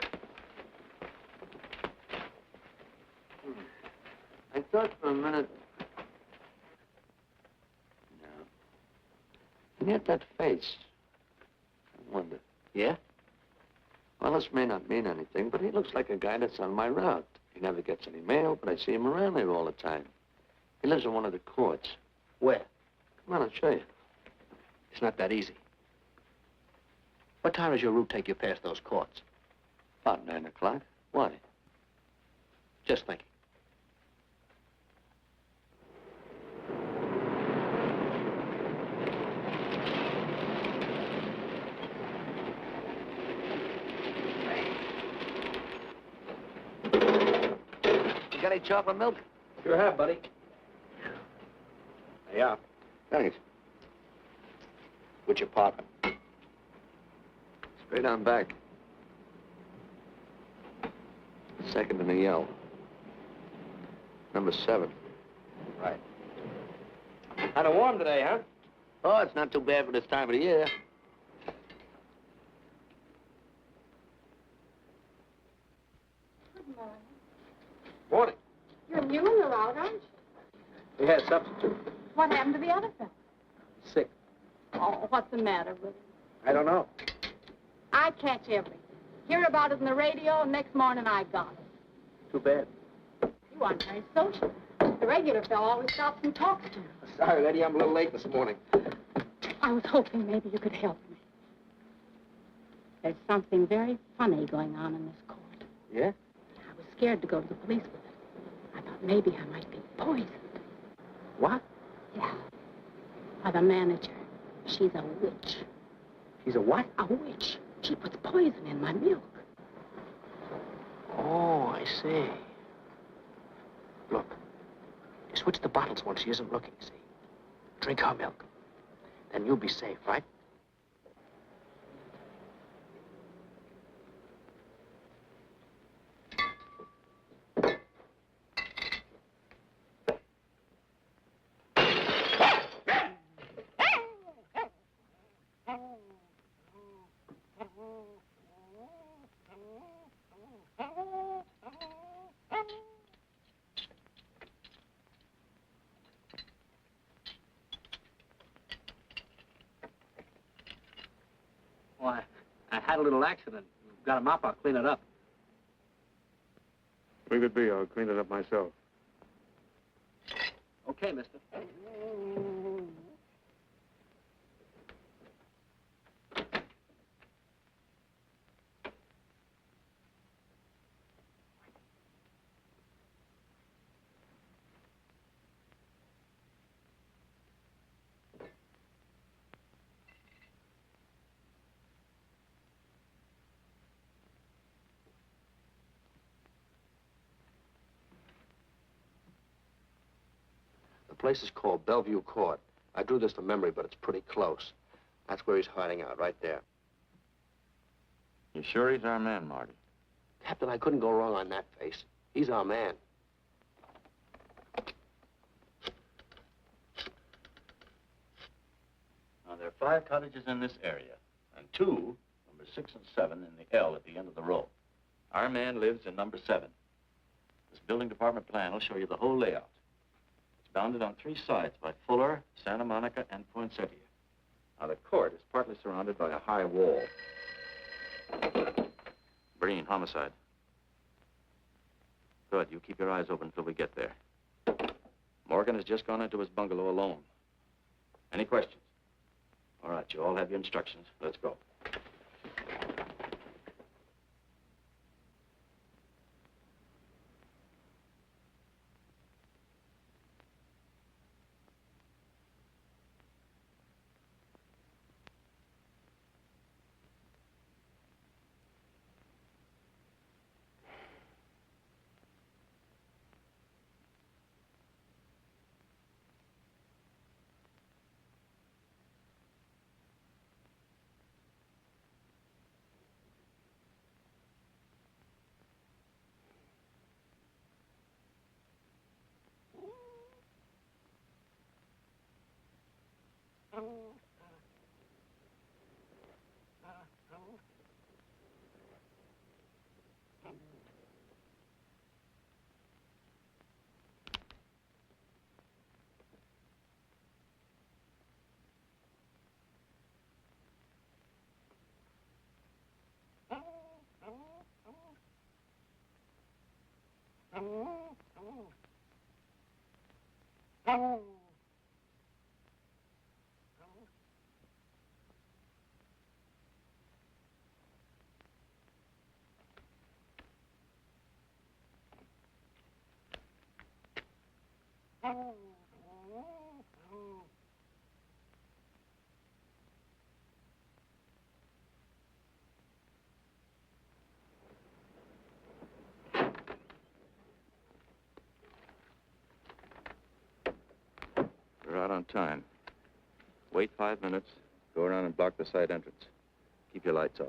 I thought for a minute... No. And yet that face. I wonder. Yeah? Well, this may not mean anything, but he looks like a guy that's on my route. He never gets any mail, but I see him around there all the time. He lives in one of the courts. Where? Come on, I'll show you. It's not that easy. What time does your route take you past those courts? About 9 o'clock. Why? Just thinking. You got any chocolate milk? Sure have, buddy. Yeah. Thanks. Which apartment? Straight on back. Second in the yell. Number 7. Right. Kind of warm today, huh? Oh, it's not too bad for this time of the year. Good morning. Morning. You're new in the route, aren't you? We had a substitute. What happened to the other fellow? Sick. Oh, what's the matter with him? I don't know. I catch everything. Hear about it on the radio, and next morning I got it. Too bad. You aren't very social. The regular fellow always stops and talks to you. Sorry, lady, I'm a little late this morning. I was hoping maybe you could help me. There's something very funny going on in this court. Yeah? I was scared to go to the police with it. I thought maybe I might be poisoned. What? Yeah. By the manager. She's a witch. She's a what? A witch. She puts poison in my milk. Oh, I see. Look, you switch the bottles when she isn't looking, see? Drink her milk. Then you'll be safe, right? Why, I had a little accident. Got a mop, I'll clean it up. Leave it be. I'll clean it up myself. Okay, mister. The place is called Bellevue Court. I drew this from memory, but it's pretty close. That's where he's hiding out, right there. You sure he's our man, Marty? Captain, I couldn't go wrong on that face. He's our man. Now, there are 5 cottages in this area, and 2, number 6 and 7, in the L at the end of the row. Our man lives in number 7. This building department plan will show you the whole layout. It's bounded on 3 sides by Fuller, Santa Monica, and Poinsettia. Now, the court is partly surrounded by a high wall. Breen, homicide. Good, you keep your eyes open until we get there. Morgan has just gone into his bungalow alone. Any questions? All right, you all have your instructions. Let's go. We're out on time. Wait 5 minutes, go around and block the side entrance. Keep your lights off.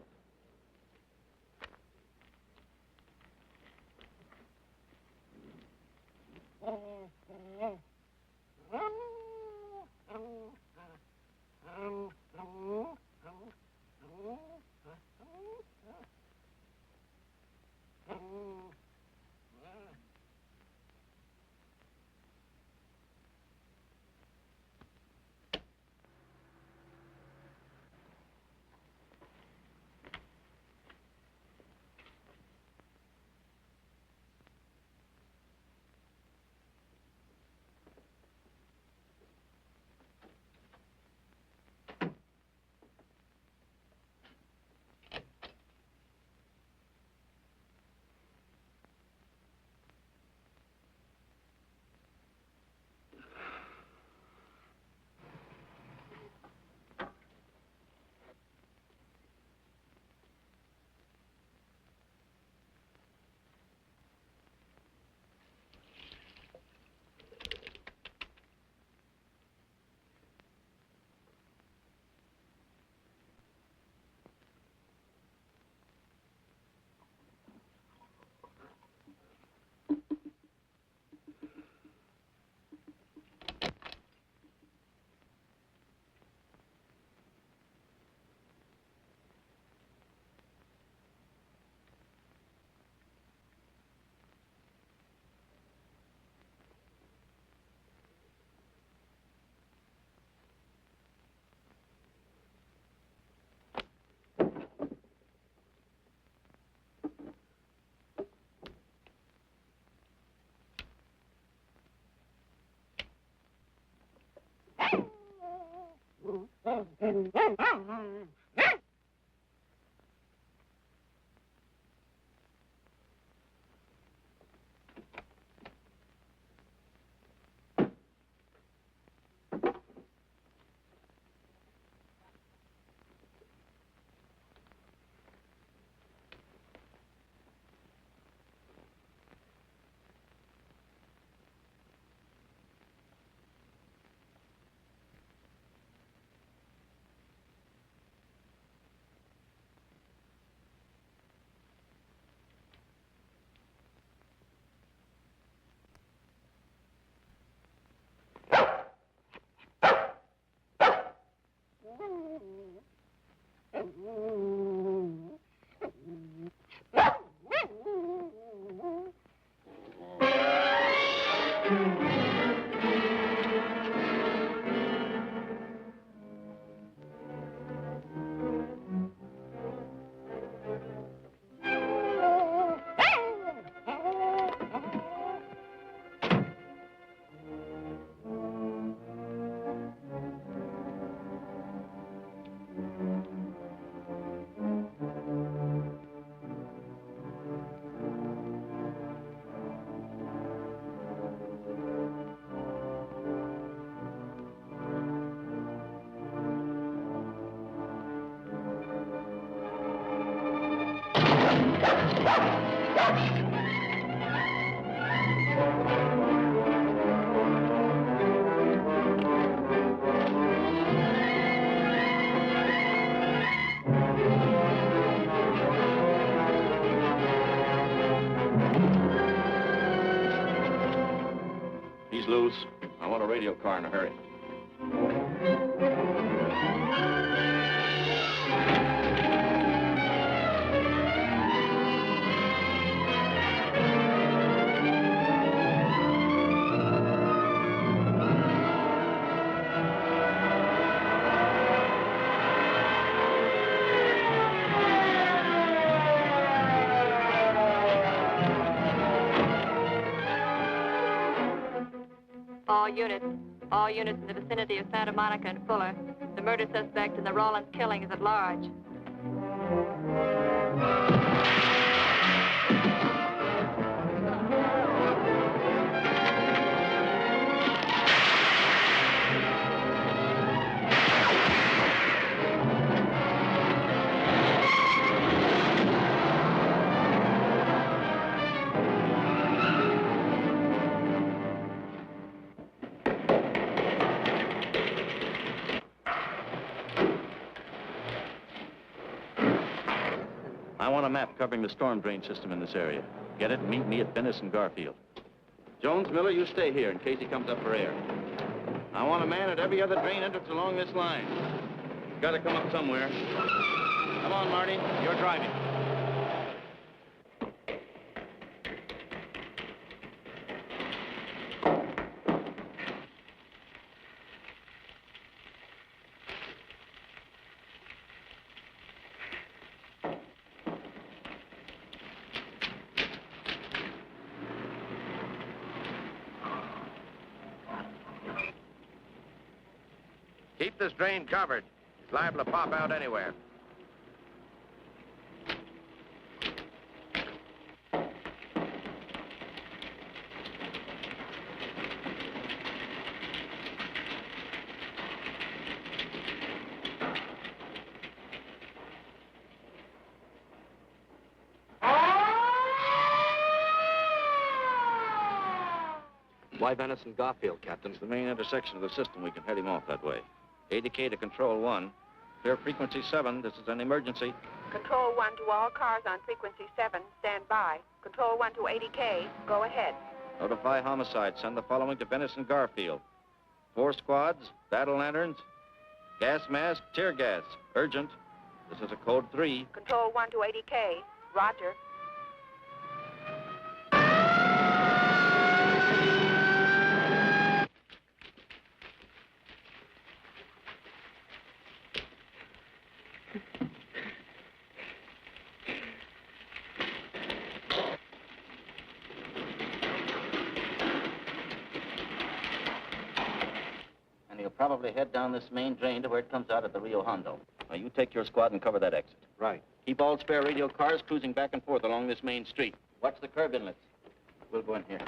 He's loose. I want a radio car in a hurry. All units in the vicinity of Santa Monica and Fuller. The murder suspect in the Rollins killing is at large. I want a map covering the storm drain system in this area. Get it and meet me at Venice and Garfield. Jones, Miller, you stay here in case he comes up for air. I want a man at every other drain entrance along this line. He's got to come up somewhere. Come on, Marty. You're driving. Keep this drain covered. It's liable to pop out anywhere. Why Venice and Garfield, Captain? It's the main intersection of the system. We can head him off that way. ADK to Control 1. Clear frequency 7. This is an emergency. Control 1 to all cars on frequency 7. Stand by. Control 1 to ADK. Go ahead. Notify homicide. Send the following to Venice and Garfield. 4 squads, battle lanterns, gas mask, tear gas. Urgent. This is a code 3. Control 1 to ADK. Roger. And he'll probably head down this main drain to where it comes out at the Rio Hondo. Now, you take your squad and cover that exit. Right. Keep all spare radio cars cruising back and forth along this main street. Watch the curb inlets. We'll go in here.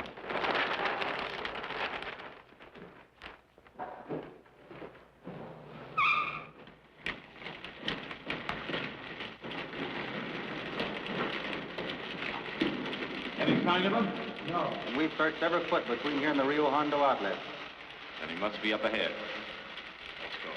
Any sign of him? No. And we've searched every foot between here and the Rio Hondo outlet. Then he must be up ahead. Let's go.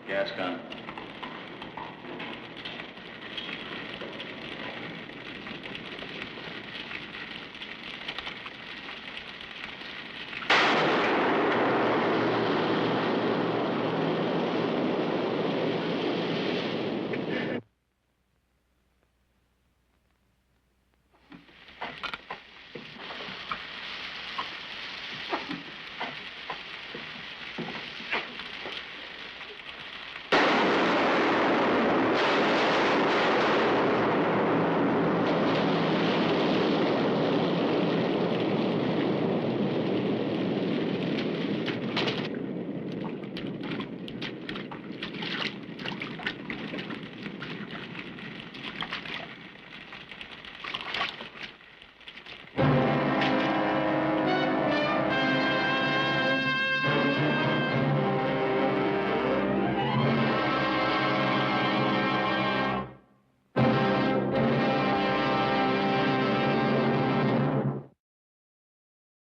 Gas gun.